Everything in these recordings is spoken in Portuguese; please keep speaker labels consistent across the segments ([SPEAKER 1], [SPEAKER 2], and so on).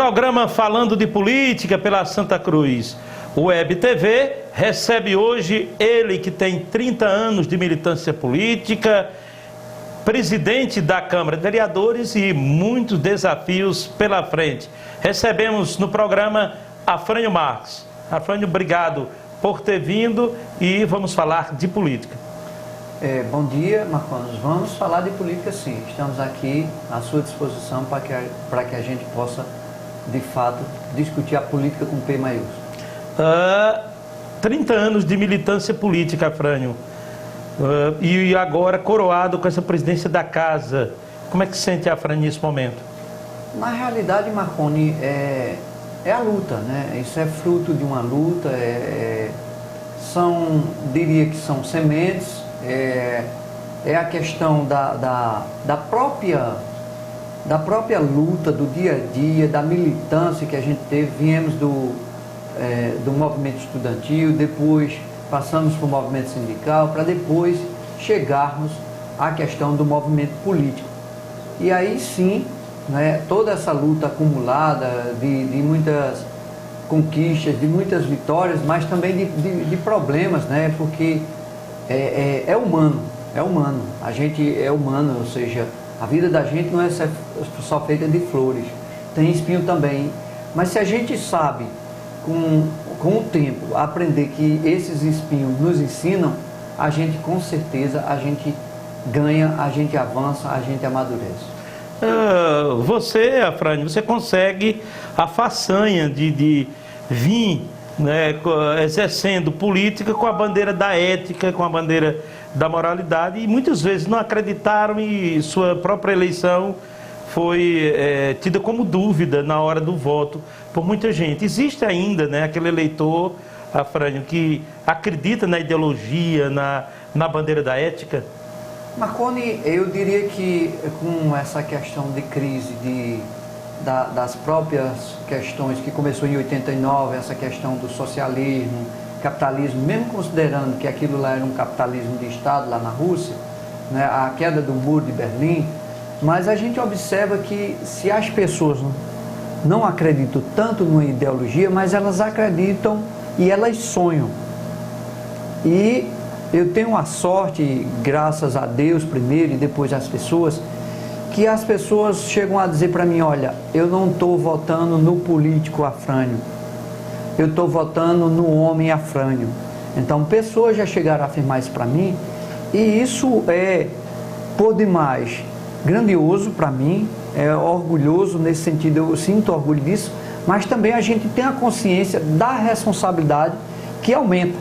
[SPEAKER 1] programa Falando de Política pela Santa Cruz Web TV recebe hoje ele que tem 30 anos de militância política, presidente da Câmara de Vereadores e muitos desafios pela frente. Recebemos no programa Afrânio Marques. Afrânio, obrigado por ter vindo e vamos falar de política.
[SPEAKER 2] Bom dia, Marcones. Vamos falar de política, sim. Estamos aqui à sua disposição para que a gente possa, de fato, discutir a política com P maiúsculo.
[SPEAKER 1] 30 anos de militância política, Afrânio. E agora coroado com essa presidência da casa. Como é que se sente, Afrânio, nesse momento?
[SPEAKER 2] Na realidade, Marconi, é a luta, né? Isso é fruto de uma luta, diria que são sementes, é a questão da própria luta, do dia a dia, da militância que a gente teve. Viemos do movimento estudantil, depois passamos para o movimento sindical, para depois chegarmos à questão do movimento político. E aí sim, né, toda essa luta acumulada de muitas conquistas, de muitas vitórias, mas também de problemas, né, porque é humano, a gente é humano, ou seja, a vida da gente não é só feita de flores, tem espinho também, mas se a gente sabe, com o tempo, aprender que esses espinhos nos ensinam, a gente com certeza, a gente ganha, a gente avança, a gente amadurece.
[SPEAKER 1] Você, Afrânio, você consegue a façanha de vir, né, exercendo política com a bandeira da ética, com a bandeira da moralidade, e muitas vezes não acreditaram e sua própria eleição foi tida como dúvida na hora do voto por muita gente. Existe ainda, né, aquele eleitor, Afrânio, que acredita na ideologia, na bandeira da ética?
[SPEAKER 2] Marconi, eu diria que com essa questão de crise das próprias questões que começou em 89, essa questão do socialismo, capitalismo, mesmo considerando que aquilo lá era um capitalismo de Estado lá na Rússia, né, a queda do muro de Berlim, mas a gente observa que se as pessoas não acreditam tanto numa ideologia, mas elas acreditam e elas sonham. E eu tenho a sorte, graças a Deus primeiro e depois às pessoas, que as pessoas chegam a dizer para mim, olha, eu não estou votando no político Afrânio, eu estou votando no homem Afrânio. Então pessoas já chegaram a afirmar isso para mim, e isso é, por demais, grandioso para mim, é orgulhoso nesse sentido, eu sinto orgulho disso, mas também a gente tem a consciência da responsabilidade que aumenta.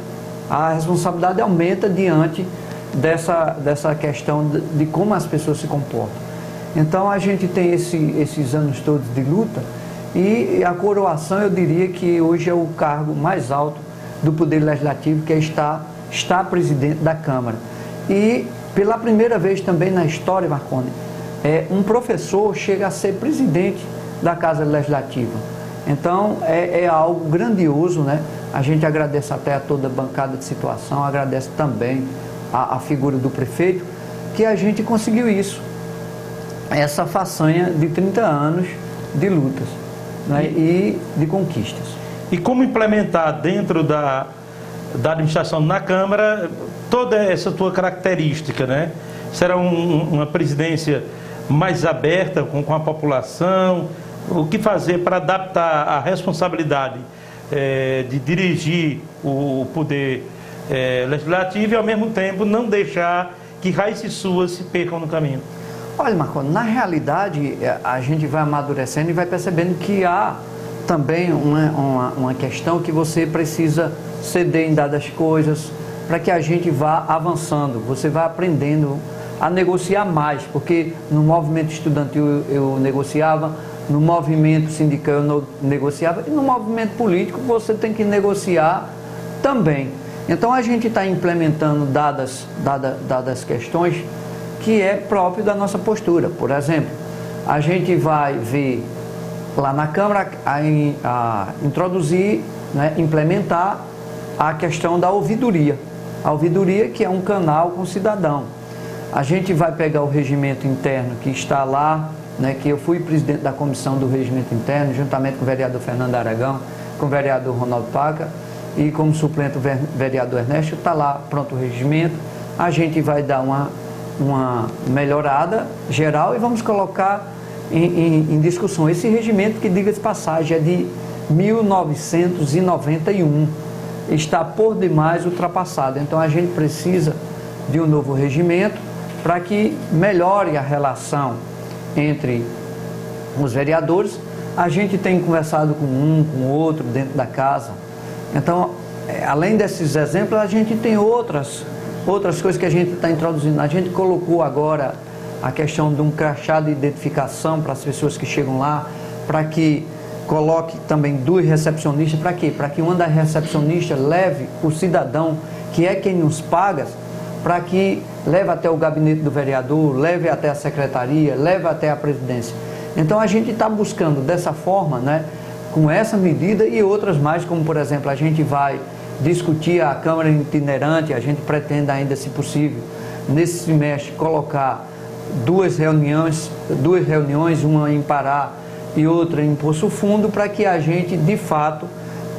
[SPEAKER 2] A responsabilidade aumenta diante dessa questão de como as pessoas se comportam. Então a gente tem esses anos todos de luta, e a coroação, eu diria que hoje é o cargo mais alto do Poder Legislativo, que é estar presidente da Câmara. E pela primeira vez também na história, Marconi, um professor chega a ser presidente da Casa Legislativa. Então é algo grandioso, né? A gente agradece até a toda a bancada de situação, agradece também a figura do prefeito, que a gente conseguiu isso, essa façanha de 30 anos de lutas, né, e de conquistas.
[SPEAKER 1] E como implementar dentro da administração na Câmara toda essa tua característica, né? Será uma presidência mais aberta com a população? O que fazer para adaptar a responsabilidade de dirigir o poder legislativo e ao mesmo tempo não deixar que raízes suas se percam no caminho?
[SPEAKER 2] Olha, Marconi, na realidade a gente vai amadurecendo e vai percebendo que há também uma questão que você precisa ceder em dadas coisas para que a gente vá avançando, você vai aprendendo a negociar mais, porque no movimento estudantil eu negociava, no movimento sindical eu negociava, e no movimento político você tem que negociar também. Então a gente está implementando dadas questões que é próprio da nossa postura. Por exemplo, a gente vai ver lá na Câmara a introduzir, né, implementar a questão da ouvidoria. A ouvidoria, que é um canal com o cidadão. A gente vai pegar o regimento interno que está lá né, que eu fui presidente da Comissão do Regimento Interno, juntamente com o vereador Fernando Aragão, com o vereador Ronaldo Paca e como suplente o vereador Ernesto. Está lá pronto o regimento. A gente vai dar uma melhorada geral e vamos colocar em discussão esse regimento, que, diga de passagem, é de 1991, está por demais ultrapassado. Então a gente precisa de um novo regimento para que melhore a relação entre os vereadores. A gente tem conversado com um, com o outro dentro da casa. Então, além desses exemplos, a gente tem outras coisas que a gente está introduzindo. A gente colocou agora a questão de um crachá de identificação para as pessoas que chegam lá, para que coloque também 2 recepcionistas. Para quê? Para que uma das recepcionistas leve o cidadão, que é quem nos paga, para que leve até o gabinete do vereador, leve até a secretaria, leve até a presidência. Então a gente está buscando dessa forma, né, com essa medida e outras mais, como por exemplo, a gente vai discutir a Câmara itinerante. A gente pretende ainda, se possível, nesse semestre, colocar 2 reuniões, uma em Pará e outra em Poço Fundo, para que a gente de fato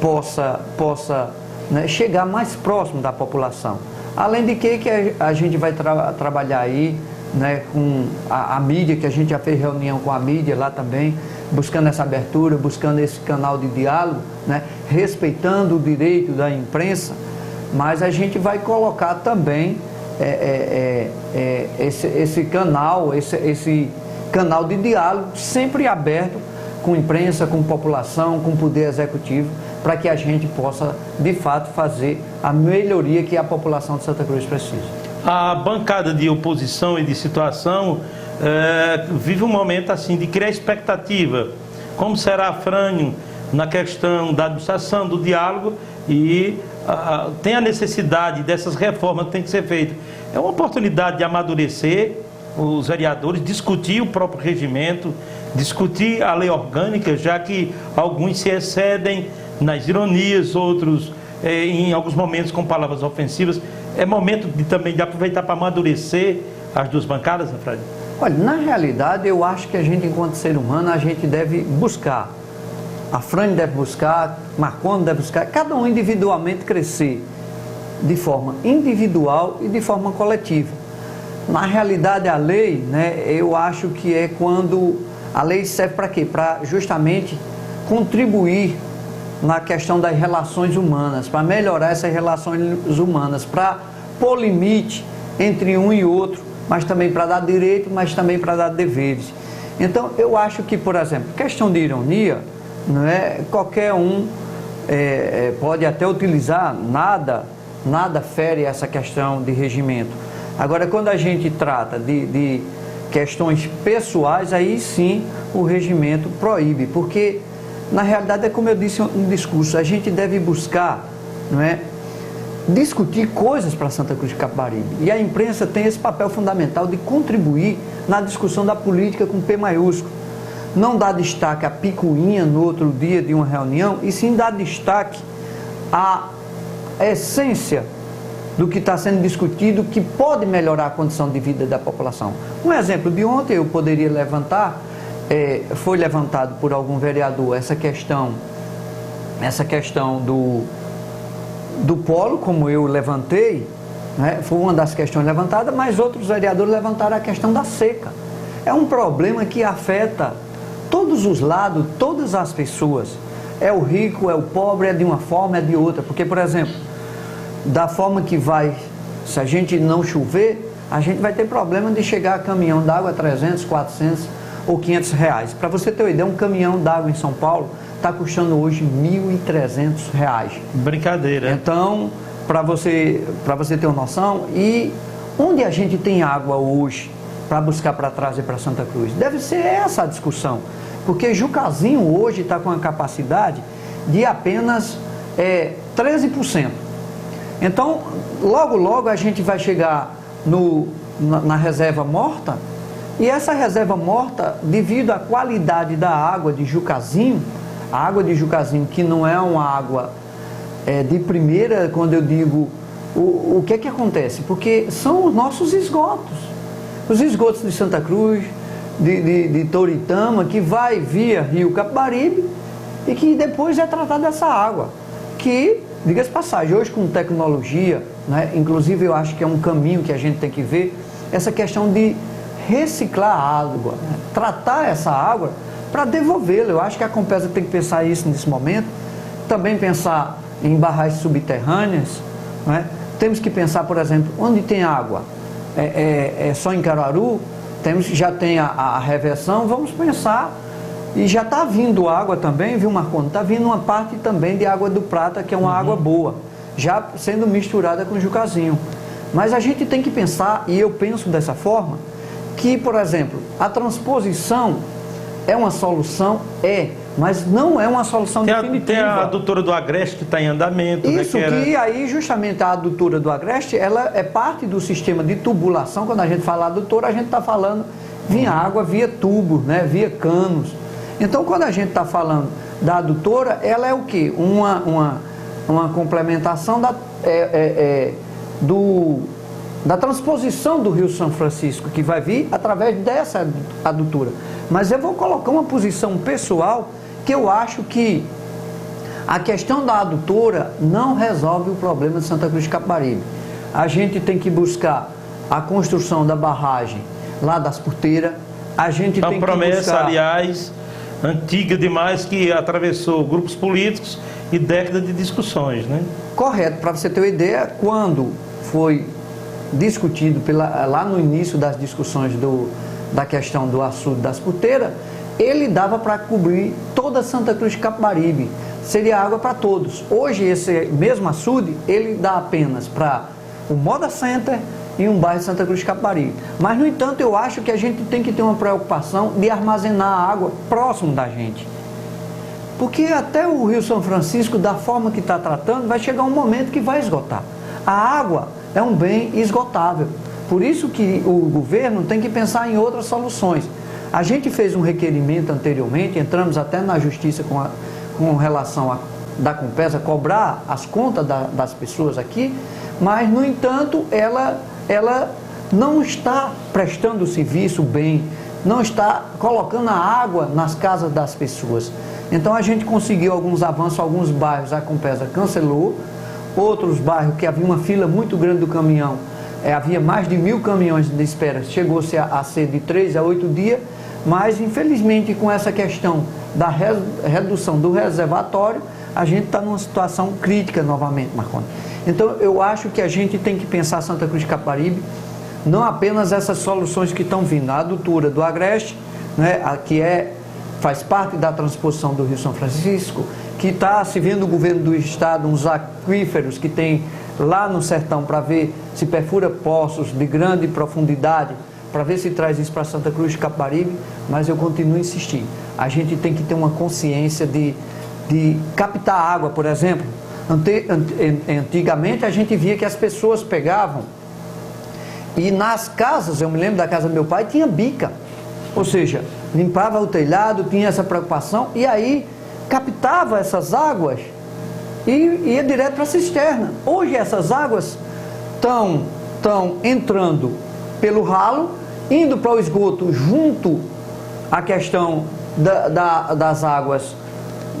[SPEAKER 2] possa né, chegar mais próximo da população. Além de que a gente vai trabalhar aí, né, com a mídia, que a gente já fez reunião com a mídia lá também, buscando essa abertura, buscando esse canal de diálogo, né, respeitando o direito da imprensa, mas a gente vai colocar também esse canal de diálogo sempre aberto com imprensa, com população, com poder executivo, para que a gente possa, de fato, fazer a melhoria que a população de Santa Cruz precisa.
[SPEAKER 1] A bancada de oposição e de situação vive um momento assim de criar expectativa. Como será a Frânio na questão da administração, do diálogo, e tem a necessidade dessas reformas que tem que ser feitas. É uma oportunidade de amadurecer os vereadores, discutir o próprio regimento, discutir a lei orgânica, já que alguns se excedem nas ironias, outros em alguns momentos com palavras ofensivas. É momento também de aproveitar para amadurecer as 2 bancadas, né, Fred?
[SPEAKER 2] Olha, na realidade, eu acho que a gente, enquanto ser humano, a gente deve buscar. A Frânio deve buscar, Marconi deve buscar, cada um individualmente crescer de forma individual e de forma coletiva. Na realidade, a lei, né, eu acho que é quando a lei serve para quê? Para justamente contribuir na questão das relações humanas, para melhorar essas relações humanas, para pôr limite entre um e outro, mas também para dar direito, mas também para dar deveres. Então, eu acho que, por exemplo, questão de ironia, não é, qualquer um pode até utilizar, nada fere essa questão de regimento. Agora, quando a gente trata de questões pessoais, aí sim o regimento proíbe, porque na realidade é como eu disse no discurso, a gente deve buscar, não é, discutir coisas para Santa Cruz de Capibaribe, e a imprensa tem esse papel fundamental de contribuir na discussão da política com P maiúsculo. Não dá destaque à picuinha no outro dia de uma reunião, e sim dá destaque à essência do que está sendo discutido, que pode melhorar a condição de vida da população. Um exemplo de ontem eu poderia levantar, foi levantado por algum vereador essa questão do polo, como eu levantei, né? Foi uma das questões levantadas, mas outros vereadores levantaram a questão da seca. É um problema que afeta todos os lados, todas as pessoas. É o rico, é o pobre, é de uma forma, é de outra. Porque, por exemplo, da forma que vai, se a gente não chover, a gente vai ter problema de chegar a caminhão d'água a 300, 400 ou 500 reais. Para você ter uma ideia, um caminhão d'água em São Paulo está custando hoje R$1.300.
[SPEAKER 1] Brincadeira.
[SPEAKER 2] Então, para você ter uma noção, e onde a gente tem água hoje para buscar para trazer para Santa Cruz? Deve ser essa a discussão, porque Jucazinho hoje está com a capacidade de apenas 13%. Então, logo a gente vai chegar na reserva morta, e essa reserva morta, devido à qualidade da água de Jucazinho, a água de Jucazinho, que não é uma água de primeira, quando eu digo, o que é que acontece? Porque são os nossos esgotos. Os esgotos de Santa Cruz, de Toritama, que vai via Rio Capibaribe e que depois é tratada essa água. Que, diga-se passagem, hoje com tecnologia, né, inclusive eu acho que é um caminho que a gente tem que ver, essa questão de reciclar a água, né, tratar essa água para devolvê-la. Eu acho que a Compesa tem que pensar isso nesse momento, também pensar em barragens subterrâneas, né? Temos que pensar, por exemplo, onde tem água, só em Caruaru, já tem a reversão, vamos pensar, e já está vindo água também, viu, Marconi? Está vindo uma parte também de água do Prata, que é uma água boa, já sendo misturada com Jucazinho. Mas a gente tem que pensar, e eu penso dessa forma, que, por exemplo, a transposição é uma solução, mas não é uma solução definitiva.
[SPEAKER 1] Tem a adutora do Agreste que está em andamento.
[SPEAKER 2] Isso,
[SPEAKER 1] né,
[SPEAKER 2] que aí justamente a adutora do Agreste, ela é parte do sistema de tubulação. Quando a gente fala adutora, a gente está falando via água, via tubos, né, via canos. Então, quando a gente está falando da adutora, ela é o quê? Uma complementação da transposição do Rio São Francisco, que vai vir através dessa adutora. Mas eu vou colocar uma posição pessoal, que eu acho que a questão da adutora não resolve o problema de Santa Cruz de Capibaribe. A gente tem que buscar a construção da barragem lá das Porteiras. A gente tem que buscar...
[SPEAKER 1] promessa, aliás, antiga demais, que atravessou grupos políticos e décadas de discussões, né?
[SPEAKER 2] Correto. Para você ter uma ideia, quando foi discutido lá no início das discussões da questão do açude das Porteiras, ele dava para cobrir toda Santa Cruz de Capibaribe, seria água para todos. Hoje esse mesmo açude, ele dá apenas para o Moda Center e um bairro de Santa Cruz de Capibaribe. Mas, no entanto, eu acho que a gente tem que ter uma preocupação de armazenar a água próximo da gente. Porque até o Rio São Francisco, da forma que está tratando, vai chegar um momento que vai esgotar. A água é um bem esgotável. Por isso que o governo tem que pensar em outras soluções. A gente fez um requerimento anteriormente, entramos até na justiça com relação da Compesa cobrar as contas das pessoas aqui, mas, no entanto, ela não está prestando o serviço bem, não está colocando a água nas casas das pessoas. Então a gente conseguiu alguns avanços, alguns bairros a Compesa cancelou, outros bairros que havia uma fila muito grande do caminhão, havia mais de 1000 caminhões de espera, chegou-se a ser de 3 a 8 dias, mas infelizmente com essa questão da redução do reservatório, a gente está numa situação crítica novamente, Marconi. Então eu acho que a gente tem que pensar Santa Cruz de Capibaribe, não apenas essas soluções que estão vindo, a adutora do Agreste, né, que faz parte da transposição do Rio São Francisco, que está se vendo o governo do estado, uns aquíferos que tem lá no sertão para ver se perfura poços de grande profundidade, para ver se traz isso para Santa Cruz de Capibaribe, mas eu continuo insistindo. A gente tem que ter uma consciência de captar água, por exemplo. Antigamente a gente via que as pessoas pegavam e nas casas, eu me lembro da casa do meu pai, tinha bica. Ou seja, limpava o telhado, tinha essa preocupação e aí captava essas águas e ia direto para a cisterna. Hoje essas águas estão entrando pelo ralo, indo para o esgoto junto à questão das águas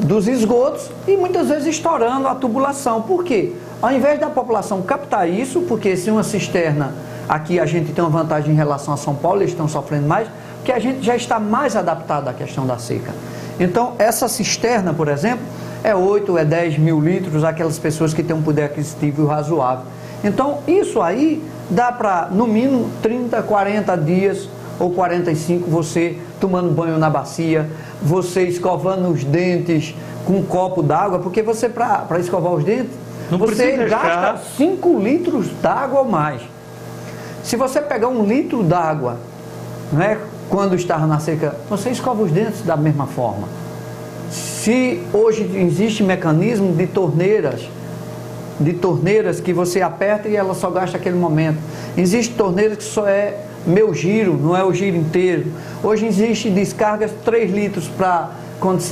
[SPEAKER 2] dos esgotos e muitas vezes estourando a tubulação. Por quê? Ao invés da população captar isso, porque se uma cisterna, aqui a gente tem uma vantagem em relação a São Paulo, eles estão sofrendo mais, porque a gente já está mais adaptado à questão da seca. Então, essa cisterna, por exemplo, é 8, 10 mil litros, aquelas pessoas que têm um poder aquisitivo razoável. Então, isso aí dá para, no mínimo, 30, 40 dias ou 45, você tomando banho na bacia, você escovando os dentes com um copo d'água, porque você, para escovar os dentes,
[SPEAKER 1] não
[SPEAKER 2] você gasta 5 litros d'água ou mais. Se você pegar 1 litro d'água, né, quando está na seca, você escova os dentes da mesma forma. Se hoje existe mecanismo de torneiras que você aperta e ela só gasta aquele momento. Existe torneira que só é meu giro, não é o giro inteiro. Hoje existe descargas 3 litros para quando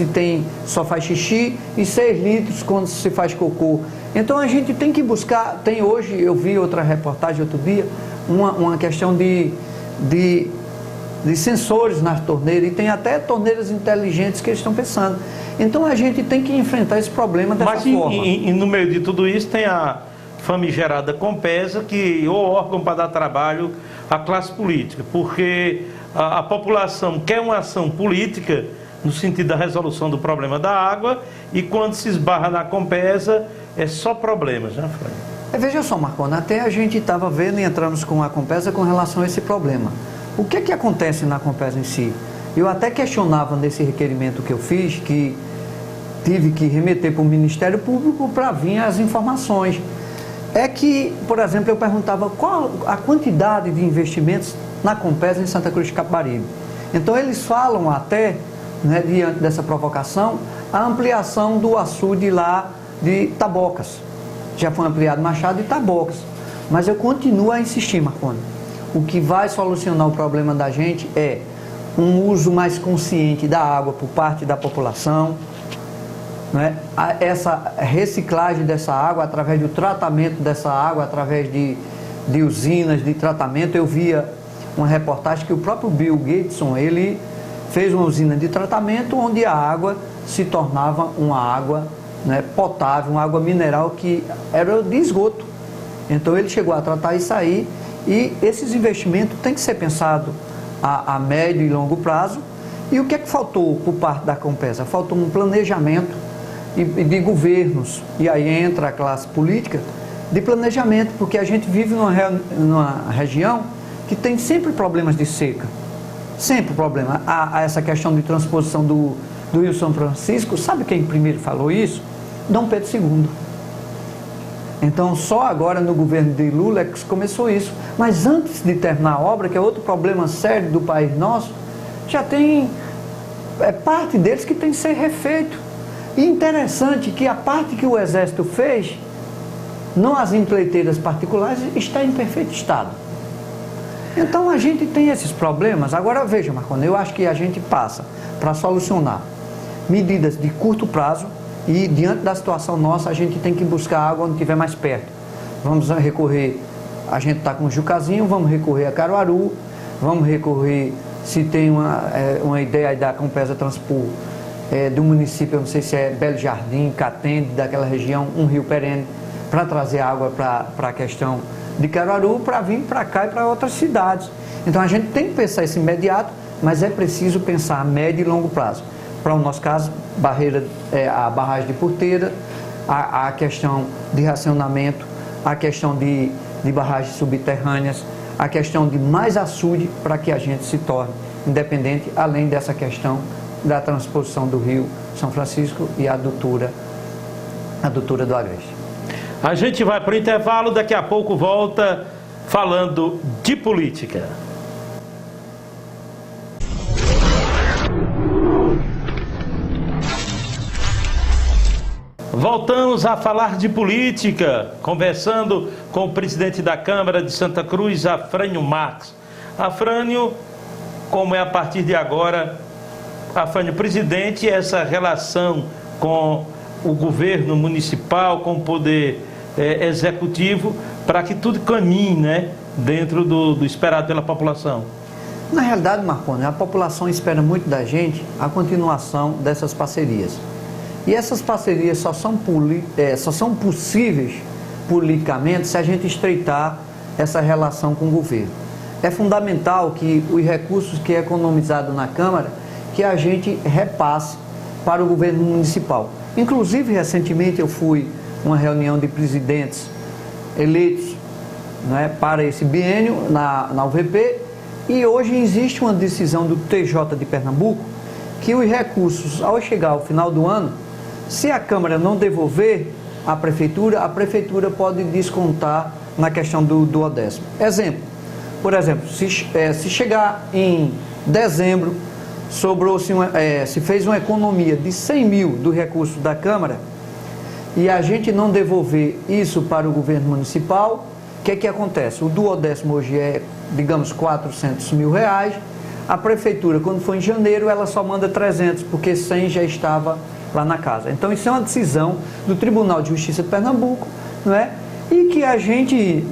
[SPEAKER 2] só faz xixi e 6 litros quando se faz cocô. Então a gente tem que buscar, hoje eu vi outra reportagem outro dia, uma questão de de sensores nas torneiras, e tem até torneiras inteligentes que eles estão pensando. Então a gente tem que enfrentar esse problema dessa forma.
[SPEAKER 1] Mas no meio de tudo isso tem a famigerada Compesa, que é o órgão para dar trabalho à classe política, porque a população quer uma ação política no sentido da resolução do problema da água, e quando se esbarra na Compesa é só problemas, né, Frânio?
[SPEAKER 2] Veja só, Marconi, até a gente estava vendo e entramos com a Compesa com relação a esse problema. O que é que acontece na Compesa em si? Eu até questionava nesse requerimento que eu fiz, que tive que remeter para o Ministério Público para vir as informações. É que, por exemplo, eu perguntava qual a quantidade de investimentos na Compesa em Santa Cruz de Capibaribe. Então eles falam até, né, diante dessa provocação, a ampliação do açude lá de Tabocas. Já foi ampliado Machado e Tabocas. Mas eu continuo a insistir, Marconi. O que vai solucionar o problema da gente é um uso mais consciente da água por parte da população, né? Essa reciclagem dessa água através do tratamento dessa água, através de usinas de tratamento. Eu via uma reportagem que o próprio Bill Gateson, ele fez uma usina de tratamento onde a água se tornava uma água, né, potável, uma água mineral que era de esgoto. Então ele chegou a tratar isso aí, e esses investimentos têm que ser pensados a médio e longo prazo. E o que é que faltou por parte da Compesa? Faltou um planejamento de governos, e aí entra a classe política, de planejamento, porque a gente vive numa região que tem sempre problemas de seca, sempre problema. Essa questão de transposição do Rio São Francisco, sabe quem primeiro falou isso? Dom Pedro II. Então só agora no governo de Lula é que começou isso, mas antes de terminar a obra, que é outro problema sério do país nosso, já tem parte deles que tem que ser refeito. E interessante que a parte que o Exército fez, não as empreiteiras particulares, está em perfeito estado. Então a gente tem esses problemas. Agora veja, Marconi, eu acho que a gente passa para solucionar medidas de curto prazo, e diante da situação nossa a gente tem que buscar água onde estiver mais perto. Vamos recorrer, a gente está com o Jucazinho, vamos recorrer a Caruaru, vamos recorrer, se tem uma ideia aí da Compesa transpor do município, eu não sei se é Belo Jardim, Catende, daquela região, um rio perene, para trazer água para a questão de Caruaru, para vir para cá e para outras cidades. Então a gente tem que pensar isso imediato, mas é preciso pensar a médio e longo prazo. Para o nosso caso, a barragem de Porteira, a questão de racionamento, a questão de barragens subterrâneas, a questão de mais açude para que a gente se torne independente, além dessa questão da transposição do Rio São Francisco e a adutora do Agreste.
[SPEAKER 1] A gente vai para o intervalo, daqui a pouco volta falando de política. Voltamos a falar de política, conversando com o presidente da Câmara de Santa Cruz, Afrânio Marques. Afrânio, como é a partir de agora, Afrânio, presidente, essa relação com o governo municipal, com o poder executivo, para que tudo caminhe, né, dentro do esperado pela população?
[SPEAKER 2] Na realidade, Marconi, a população espera muito da gente a continuação dessas parcerias. E essas parcerias só são possíveis politicamente se a gente estreitar essa relação com o governo. É fundamental que os recursos que é economizado na Câmara, que a gente repasse para o governo municipal. Inclusive, recentemente eu fui a uma reunião de presidentes eleitos, né, para esse biênio na UVP, e hoje existe uma decisão do TJ de Pernambuco que os recursos, ao chegar ao final do ano, se a Câmara não devolver à Prefeitura, a Prefeitura pode descontar na questão do 10º. Exemplo, por exemplo, se chegar em dezembro, se fez uma economia de 100 mil do recurso da Câmara e a gente não devolver isso para o governo municipal, o que é que acontece? O 10º hoje é, digamos, 400 mil reais, a Prefeitura, quando for em janeiro, ela só manda 300, porque 100 já estava lá na casa. Então isso é uma decisão do Tribunal de Justiça de Pernambuco, não é? E que a gente,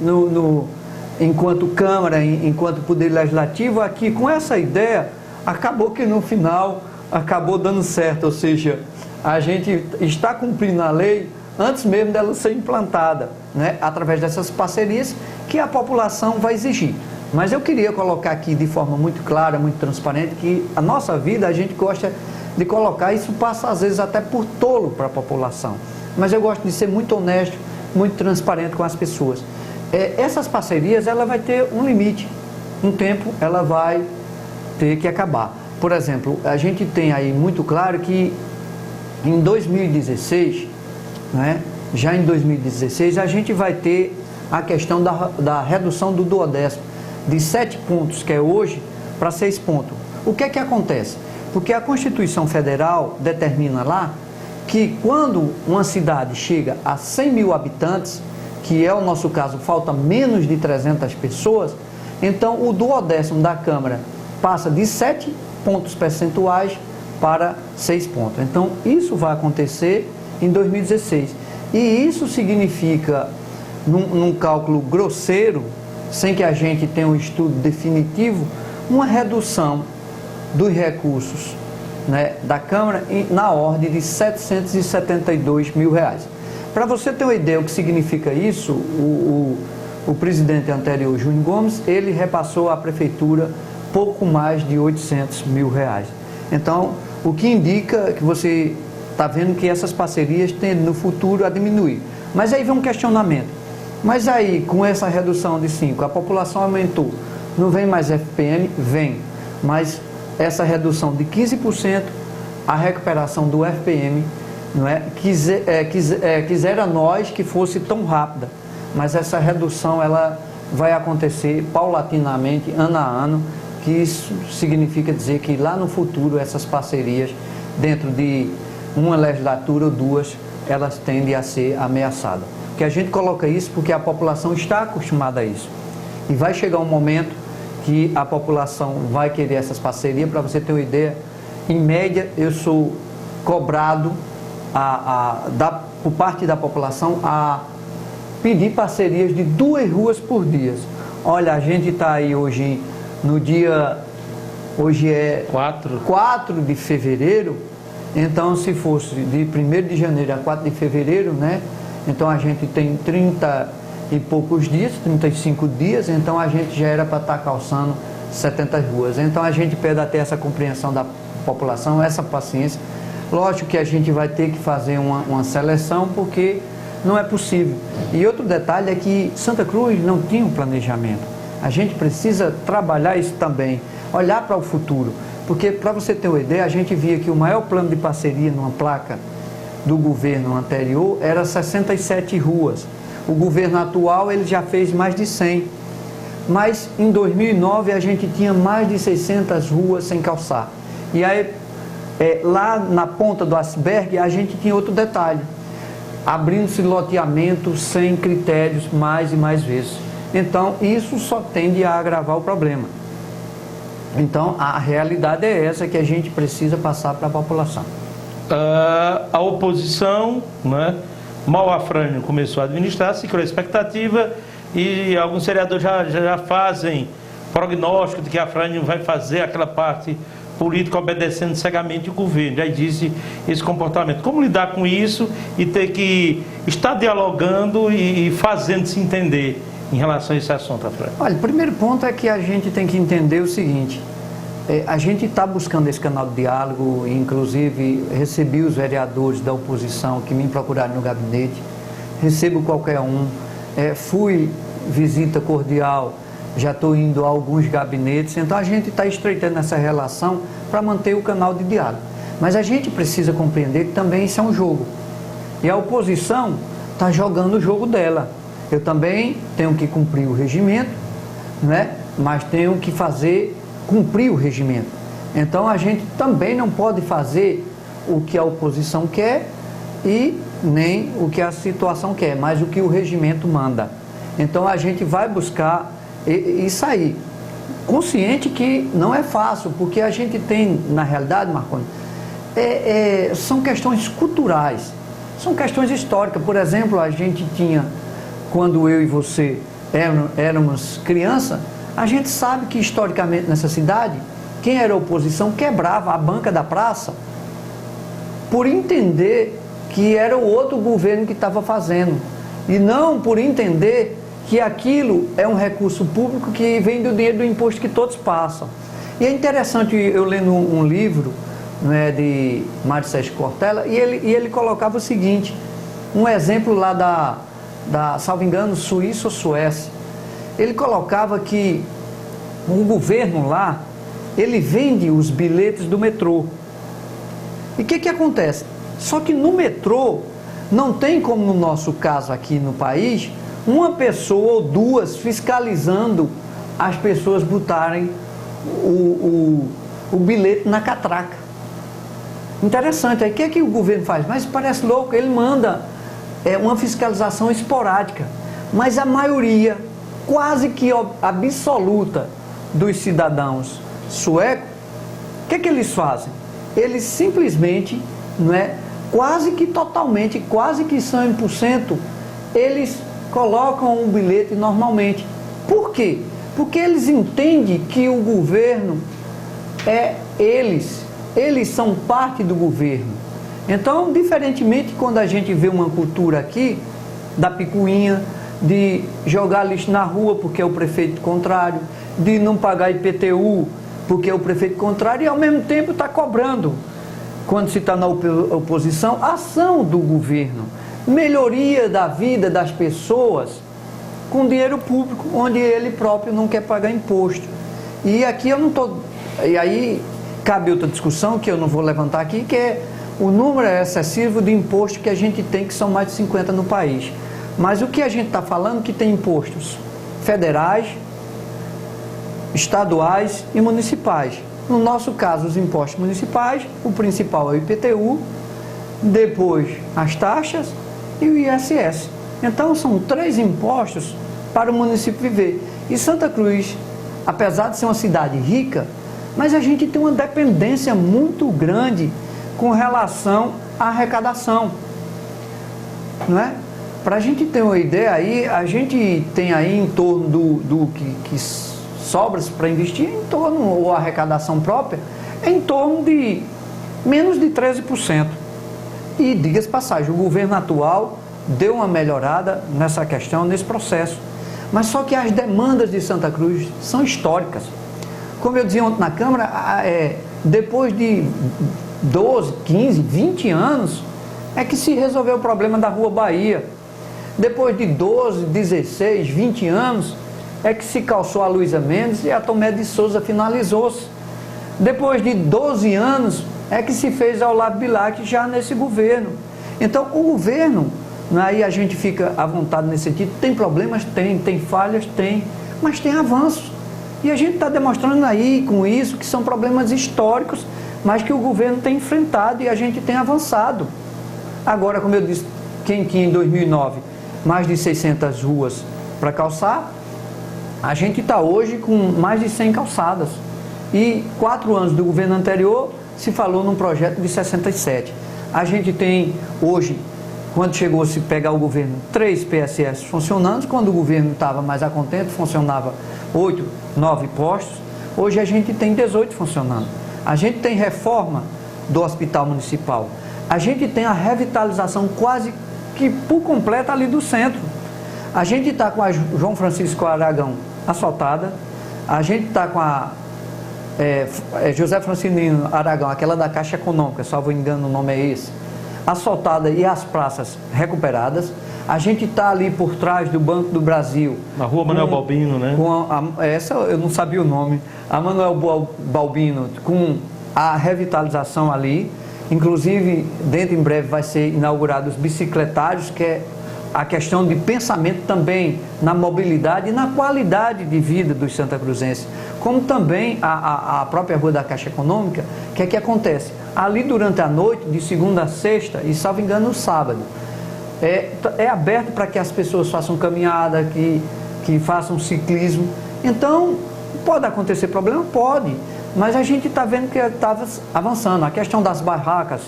[SPEAKER 2] enquanto Câmara, enquanto Poder Legislativo, aqui com essa ideia, acabou que no final acabou dando certo, ou seja, a gente está cumprindo a lei antes mesmo dela ser implantada, né, através dessas parcerias que a população vai exigir. Mas eu queria colocar aqui de forma muito clara, muito transparente, que a nossa vida, a gente gosta de colocar, isso passa às vezes até por tolo para a população. Mas eu gosto de ser muito honesto, muito transparente com as pessoas. Essas parcerias, ela vai ter um limite, um tempo ela vai ter que acabar. Por exemplo, a gente tem aí muito claro que em 2016, né, já em 2016, a gente vai ter a questão da redução do duodécimo, de 7 pontos, que é hoje, para 6 pontos. O que é que acontece? Porque a Constituição Federal determina lá que quando uma cidade chega a 100 mil habitantes, que é o nosso caso, falta menos de 300 pessoas, então o duodécimo da Câmara passa de 7 pontos percentuais para 6 pontos. Então isso vai acontecer em 2016. E isso significa, num cálculo grosseiro, sem que a gente tenha um estudo definitivo, uma redução dos recursos, né, da Câmara na ordem de R$ 772 mil. Para você ter uma ideia do que significa isso, o presidente anterior, Júnior Gomes, ele repassou à Prefeitura pouco mais de R$ 800 mil. Então, o que indica que você está vendo que essas parcerias tendem no futuro a diminuir. Mas aí vem um questionamento. Mas aí, com essa redução de 5, a população aumentou. Não vem mais FPM? Vem. Mas essa redução de 15%, a recuperação do FPM, não é? Quisera nós que fosse tão rápida. Mas essa redução, ela vai acontecer paulatinamente, ano a ano, que isso significa dizer que lá no futuro essas parcerias, dentro de uma legislatura ou duas, elas tendem a ser ameaçadas. Que a gente coloca isso porque a população está acostumada a isso. E vai chegar um momento que a população vai querer essas parcerias. Para você ter uma ideia, em média eu sou cobrado por parte da população a pedir parcerias de 2 ruas por dia. Olha, a gente está aí hoje no dia, hoje é 4 de fevereiro, então se fosse de 1º de janeiro a 4 de fevereiro, né? Então a gente tem 30 e poucos dias, 35 dias, então a gente já era para estar calçando 70 ruas. Então a gente pede até essa compreensão da população, essa paciência. Lógico que a gente vai ter que fazer uma seleção, porque não é possível. E outro detalhe é que Santa Cruz não tinha um planejamento. A gente precisa trabalhar isso também, olhar para o futuro. Porque, para você ter uma ideia, a gente via que o maior plano de parceria numa placa do governo anterior era 67 ruas. O governo atual ele já fez mais de 100. Mas em 2009 a gente tinha mais de 600 ruas sem calçar. E aí, lá na ponta do iceberg, a gente tinha outro detalhe. Abrindo-se loteamento sem critérios mais e mais vezes. Então, isso só tende a agravar o problema. Então, a realidade é essa que a gente precisa passar para a população.
[SPEAKER 1] A oposição, né, mal a Afrânio começou a administrar, se criou a expectativa e alguns vereadores já fazem prognóstico de que a Afrânio vai fazer aquela parte política obedecendo cegamente o governo. Já existe esse comportamento. Como lidar com isso e ter que estar dialogando e fazendo se entender em relação a esse assunto, Afrânio?
[SPEAKER 2] Olha, o primeiro ponto é que a gente tem que entender o seguinte: a gente está buscando esse canal de diálogo, inclusive recebi os vereadores da oposição que me procuraram no gabinete, recebo qualquer um, fui visita cordial, já estou indo a alguns gabinetes, então a gente está estreitando essa relação para manter o canal de diálogo. Mas a gente precisa compreender que também isso é um jogo, e a oposição está jogando o jogo dela. Eu também tenho que cumprir o regimento, né? Mas tenho que cumprir o regimento. Então a gente também não pode fazer o que a oposição quer e nem o que a situação quer, mas o que o regimento manda. Então a gente vai buscar isso aí, consciente que não é fácil, porque a gente tem, na realidade, Marconi, são questões culturais, são questões históricas. Por exemplo, a gente tinha, quando eu e você éramos criança, a gente sabe que historicamente nessa cidade, quem era oposição quebrava a banca da praça por entender que era o outro governo que estava fazendo, e não por entender que aquilo é um recurso público que vem do dinheiro do imposto que todos passam. E é interessante, eu lendo um livro, né, de Mário Sérgio Cortella, e ele colocava o seguinte, um exemplo lá da salvo engano, Suíça ou Suécia. Ele colocava que o governo lá, ele vende os bilhetes do metrô. E o que acontece? Só que no metrô, não tem como no nosso caso aqui no país, uma pessoa ou duas fiscalizando as pessoas botarem o bilhete na catraca. Interessante, aí o que o governo faz? Mas parece louco, ele manda uma fiscalização esporádica, mas a maioria, quase que absoluta dos cidadãos suecos, o que eles fazem? Eles simplesmente, não é, quase que totalmente, quase que 100%, eles colocam um bilhete normalmente. Por quê? Porque eles entendem que o governo é eles são parte do governo. Então, diferentemente quando a gente vê uma cultura aqui, da picuinha, de jogar lixo na rua porque é o prefeito contrário, de não pagar IPTU porque é o prefeito contrário, e ao mesmo tempo está cobrando, quando se está na oposição, ação do governo, melhoria da vida das pessoas com dinheiro público, onde ele próprio não quer pagar imposto. E aqui eu não estou... E aí cabe outra discussão que eu não vou levantar aqui, que é o número excessivo de imposto que a gente tem, que são mais de 50 no país. Mas o que a gente está falando que tem impostos federais, estaduais e municipais. No nosso caso, os impostos municipais, o principal é o IPTU, depois as taxas e o ISS. Então são 3 impostos para o município viver. E Santa Cruz, apesar de ser uma cidade rica, mas a gente tem uma dependência muito grande com relação à arrecadação, não é? Para a gente ter uma ideia aí, a gente tem aí em torno do que sobras para investir, em torno, ou a arrecadação própria, em torno de menos de 13%. E diga-se passagem, o governo atual deu uma melhorada nessa questão, nesse processo. Mas só que as demandas de Santa Cruz são históricas. Como eu dizia ontem na Câmara, depois de 12, 15, 20 anos, é que se resolveu o problema da Rua Bahia. Depois de 12, 16, 20 anos, é que se calçou a Luísa Mendes e a Tomé de Souza finalizou-se. Depois de 12 anos, é que se fez ao Olavo Bilac já nesse governo. Então, o governo, aí a gente fica à vontade nesse sentido, tem problemas? Tem falhas? Tem, mas tem avanços. E a gente está demonstrando aí com isso que são problemas históricos, mas que o governo tem enfrentado e a gente tem avançado. Agora, como eu disse, quem tinha em 2009 mais de 600 ruas para calçar, a gente está hoje com mais de 100 calçadas. E 4 anos do governo anterior se falou num projeto de 67. A gente tem hoje, quando chegou a se pegar o governo, 3 PSS funcionando. Quando o governo estava mais a contento, funcionava 8, 9 postos. Hoje a gente tem 18 funcionando. A gente tem reforma do hospital municipal. A gente tem a revitalização quase que por completo ali do centro. A gente está com a João Francisco Aragão asfaltada. A gente está com a José Francisco Aragão, aquela da Caixa Econômica, salvo engano o nome é esse, asfaltada e as praças recuperadas. A gente está ali por trás do Banco do Brasil.
[SPEAKER 1] Na Rua Manuel Balbino, né?
[SPEAKER 2] Essa eu não sabia o nome. A Manuel Balbino, com a revitalização ali. Inclusive, dentro em breve vai ser inaugurado os bicicletários, que é a questão de pensamento também na mobilidade e na qualidade de vida dos santacruzenses. Como também a própria Rua da Caixa Econômica, que é que acontece? Ali durante a noite, de segunda a sexta, e salvo engano no sábado, é aberto para que as pessoas façam caminhada, que façam ciclismo. Então, pode acontecer problema? Pode, mas a gente está vendo que está avançando. A questão das barracas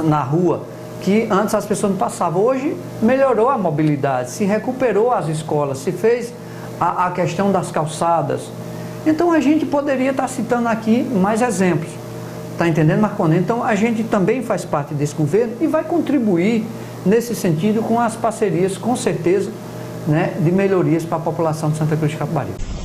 [SPEAKER 2] na rua, que antes as pessoas não passavam. Hoje melhorou a mobilidade, se recuperou as escolas, se fez a questão das calçadas. Então a gente poderia estar citando aqui mais exemplos. Está entendendo, Marconi? Então a gente também faz parte desse governo e vai contribuir nesse sentido com as parcerias, com certeza, né, de melhorias para a população de Santa Cruz de Capibaribe.